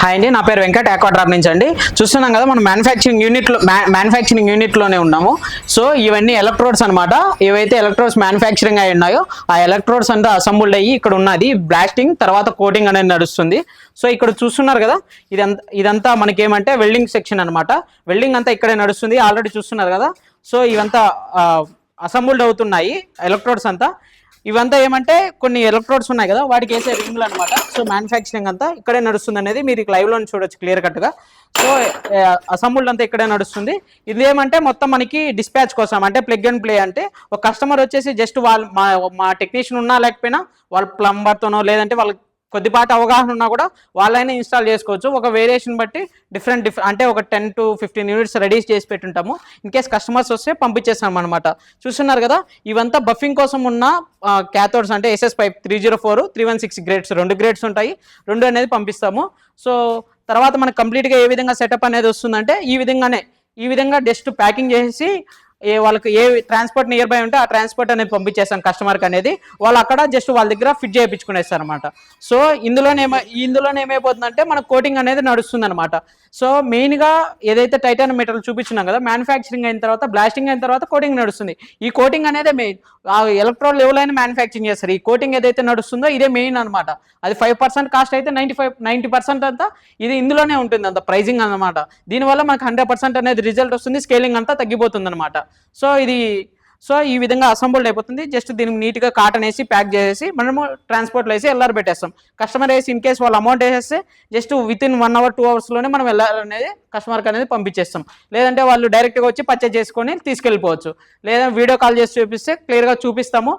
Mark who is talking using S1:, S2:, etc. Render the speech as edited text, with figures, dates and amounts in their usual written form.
S1: Hi అండి, నా పేరు వెంకట్, ఆక్వాడ్రాప్ నుంచి అండి. చూస్తున్నాం కదా, మనం మ్యానుఫ్యాక్చరింగ్ యూనిట్లోనే ఉన్నాము. సో ఇవన్నీ ఎలక్ట్రోడ్స్ అనమాట. ఏవైతే ఎలక్ట్రోడ్స్ మ్యానుఫ్యాక్చరింగ్ అయి ఉన్నాయో ఆ ఎలక్ట్రోడ్స్ అంతా అసెంబుల్డ్ అయ్యి ఇక్కడ ఉన్నది బ్లాస్టింగ్, తర్వాత కోటింగ్ అనేది నడుస్తుంది. సో ఇక్కడ చూస్తున్నారు కదా, ఇదంతా మనకేమంటే వెల్డింగ్ సెక్షన్ అనమాట. వెల్డింగ్ అంతా ఇక్కడే నడుస్తుంది, ఆల్రెడీ చూస్తున్నారు కదా. సో ఇవంతా అసెంబుల్డ్ అవుతున్నాయి ఎలక్ట్రోడ్స్ అంతా. ఇవంతా ఏమంటే కొన్ని ఎలక్ట్రోడ్స్ ఉన్నాయి కదా, వాటికి వేసే రింగ్లు అనమాట. సో మ్యానుఫ్యాక్చరింగ్ అంతా ఇక్కడే నడుస్తుంది అనేది మీరు లైవ్ లో చూడొచ్చు క్లియర్ కట్ గా. సో అసెంబుల్డ్ అంతా ఇక్కడే నడుస్తుంది. ఇది ఏమంటే మొత్తం మనకి డిస్పాచ్ కోసం, అంటే ప్లగ్ అండ్ ప్లే. అంటే ఒక కస్టమర్ వచ్చేసి జస్ట్ వాళ్ళు మా టెక్నీషియన్ ఉన్నా లేకపోయినా వాళ్ళ ప్లంబర్తోనో లేదంటే వాళ్ళ కొద్దిపాటి అవగాహన ఉన్నా కూడా వాళ్ళైనా ఇన్స్టాల్ చేసుకోవచ్చు. ఒక వేరియేషన్ బట్టి డిఫరెంట్ అంటే ఒక 10 to 15 యూనిట్స్ రెడీ చేసి పెట్టుంటాము. ఇన్ కేస్ కస్టమర్స్ వస్తే పంపించేస్తాం అనమాట. చూస్తున్నారు కదా, ఇవంతా బఫింగ్ కోసం ఉన్న క్యాథోడ్స్, అంటే SS పైప్ 304, 316 గ్రేడ్స్, 2 గ్రేడ్స్ ఉంటాయి. 2 అనేది పంపిస్తాము. సో తర్వాత మనకు కంప్లీట్గా ఏ విధంగా సెటప్ అనేది వస్తుందంటే ఈ విధంగా జస్ట్ ప్యాకింగ్ చేసి వాళ్ళకి ఏ ట్రాన్స్పోర్ట్ నియర్ బై ఉంటే ఆ ట్రాన్స్పోర్ట్ అనేది పంపించేస్తాం కస్టమర్కి అనేది. వాళ్ళు అక్కడ జస్ట్ వాళ్ళ దగ్గర ఫిట్ చేయించుకునేస్తారు అనమాట. సో ఇందులోనే ఏమైపోతుందంటే మన కోటింగ్ అనేది నడుస్తుంది అనమాట. సో మెయిన్గా ఏదైతే టైటానియం మెటల్ చూపించినాం కదా, మ్యానుఫ్యాక్చరింగ్ అయిన తర్వాత బ్లాస్టింగ్ అయిన తర్వాత కోటింగ్ నడుస్తుంది. ఈ కోటింగ్ అనేది మెయిన్. ఆ ఎలక్ట్రోడ్ లెవెల్ అయినా మ్యానుఫ్యాక్చరింగ్ చేస్తారు. ఈ కోటింగ్ ఏదైతే నడుస్తుందో ఇదే మెయిన్ అనమాట. అది 5% కాస్ట్ అయితే 90% అంతా ఇది ఇందులోనే ఉంటుంది, అంత ప్రైజింగ్ అనమాట. దీనివల్ల మనకు 100% అనేది రిజల్ట్ వస్తుంది, స్కేలింగ్ అంతా తగ్గిపోతుంది అనమాట. సో ఈ విధంగా అసెంబుల్డ్ అయిపోతుంది. జస్ట్ దీనికి నీట్గా కాటన్ వేసి ప్యాక్ చేసేసి మనము ట్రాన్స్పోర్ట్లో వేసి ఎల్ఆర్ పెట్టేస్తాం. కస్టమర్ వేసి ఇన్ కేస్ వాళ్ళు అమౌంట్ వేసేస్తే జస్ట్ వితిన్ 1 hour 2 hours మనం ఎల్ఆర్ అనేది కస్టమర్కి అనేది పంపించేస్తాం. లేదంటే వాళ్ళు డైరెక్ట్గా వచ్చి పర్చేజ్ చేసుకొని తీసుకెళ్ళిపోవచ్చు. లేదా వీడియో కాల్ చేసి చూపిస్తే క్లియర్గా చూపిస్తాము.